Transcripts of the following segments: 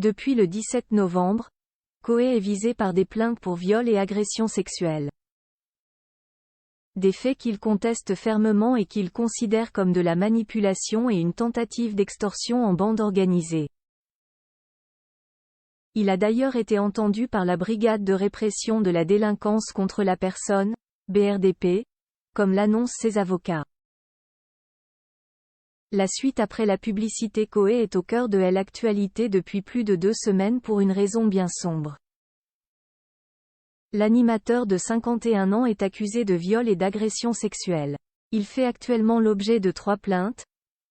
Depuis le 17 novembre, Coé est visé par des plaintes pour viol et agression sexuelle. Des faits qu'il conteste fermement et qu'il considère comme de la manipulation et une tentative d'extorsion en bande organisée. Il a d'ailleurs été entendu par la Brigade de répression de la délinquance contre la personne, BRDP, comme l'annoncent ses avocats. La suite après la publicité. Coé est au cœur de l'actualité depuis plus de 2 semaines pour une raison bien sombre. L'animateur de 51 ans est accusé de viol et d'agression sexuelle. Il fait actuellement l'objet de 3 plaintes,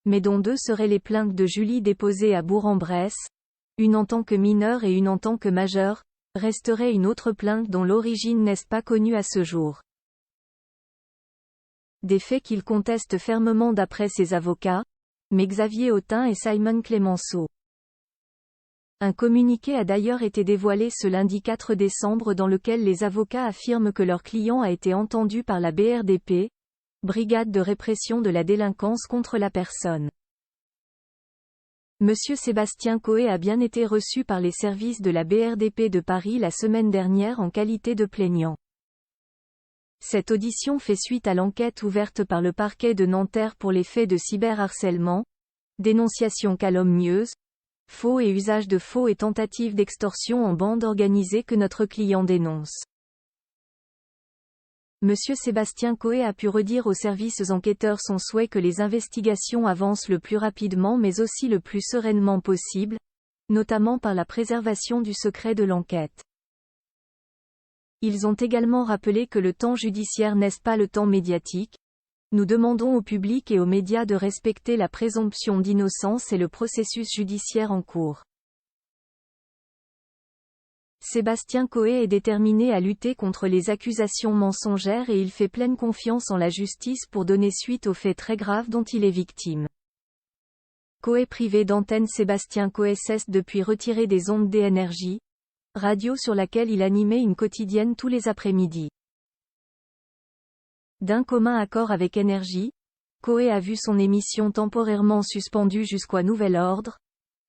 mais dont 2 seraient les plaintes de Julie déposées à Bourg-en-Bresse, une en tant que mineure et une en tant que majeure. Resterait une autre plainte dont l'origine n'est pas connue à ce jour. Des faits qu'il conteste fermement d'après ses avocats, mais Xavier Autain et Simon Clemenceau. Un communiqué a d'ailleurs été dévoilé ce lundi 4 décembre dans lequel les avocats affirment que leur client a été entendu par la BRDP, Brigade de répression de la délinquance contre la personne. Monsieur Sébastien Coé a bien été reçu par les services de la BRDP de Paris la semaine dernière en qualité de plaignant. Cette audition fait suite à l'enquête ouverte par le parquet de Nanterre pour les faits de cyberharcèlement, dénonciation calomnieuse, faux et usage de faux et tentative d'extorsion en bande organisée que notre client dénonce. Monsieur Sébastien Coé a pu redire aux services enquêteurs son souhait que les investigations avancent le plus rapidement mais aussi le plus sereinement possible, notamment par la préservation du secret de l'enquête. Ils ont également rappelé que le temps judiciaire n'est pas le temps médiatique. Nous demandons au public et aux médias de respecter la présomption d'innocence et le processus judiciaire en cours. Sébastien Coé est déterminé à lutter contre les accusations mensongères et il fait pleine confiance en la justice pour donner suite aux faits très graves dont il est victime. Coé privé d'antenne. Sébastien Coé cesse depuis retiré des ondes d'Énergie, radio sur laquelle il animait une quotidienne tous les après-midi. D'un commun accord avec Énergie, Coé a vu son émission temporairement suspendue jusqu'à nouvel ordre,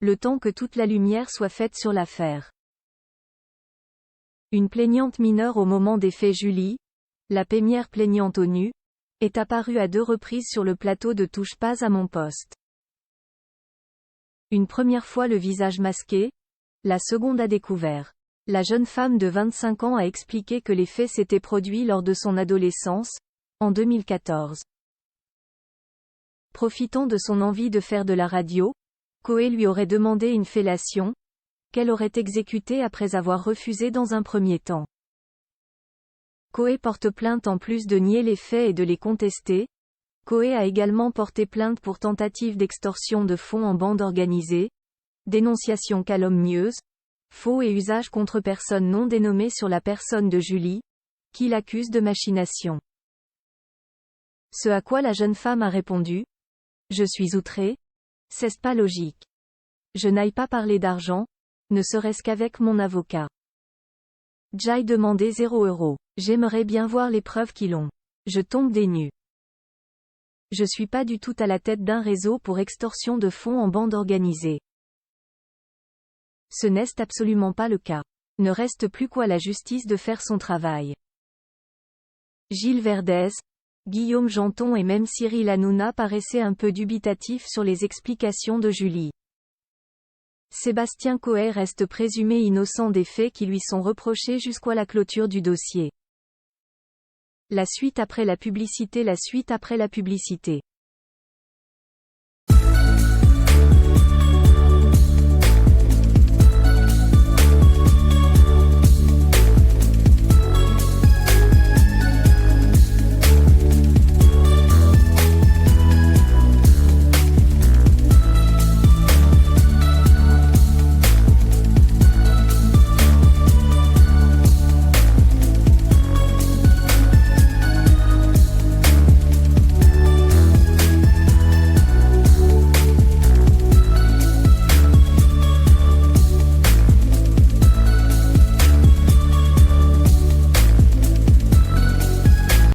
le temps que toute la lumière soit faite sur l'affaire. Une plaignante mineure au moment des faits. Julie, la première plaignante ONU, est apparue à 2 reprises sur le plateau de Touche pas à mon poste. Une première fois le visage masqué, la seconde à découvert. La jeune femme de 25 ans a expliqué que les faits s'étaient produits lors de son adolescence, en 2014. Profitant de son envie de faire de la radio, Coé lui aurait demandé une fellation, qu'elle aurait exécutée après avoir refusé dans un premier temps. Coé porte plainte. En plus de nier les faits et de les contester, Coé a également porté plainte pour tentative d'extorsion de fonds en bande organisée, dénonciation calomnieuse, faux et usage contre personne non dénommée sur la personne de Julie, qui l'accuse de machination. Ce à quoi la jeune femme a répondu : « Je suis outrée. C'est pas logique. Je n'aille pas parler d'argent, ne serait-ce qu'avec mon avocat. J'aille demander 0 €. J'aimerais bien voir les preuves qu'ils ont. Je tombe des nues. Je suis pas du tout à la tête d'un réseau pour extorsion de fonds en bande organisée. Ce n'est absolument pas le cas. Ne reste plus qu'à la justice de faire son travail. » Gilles Verdez, Guillaume Janton et même Cyril Hanouna paraissaient un peu dubitatifs sur les explications de Julie. Sébastien Coé reste présumé innocent des faits qui lui sont reprochés jusqu'à la clôture du dossier. La suite après la publicité. La suite après la publicité.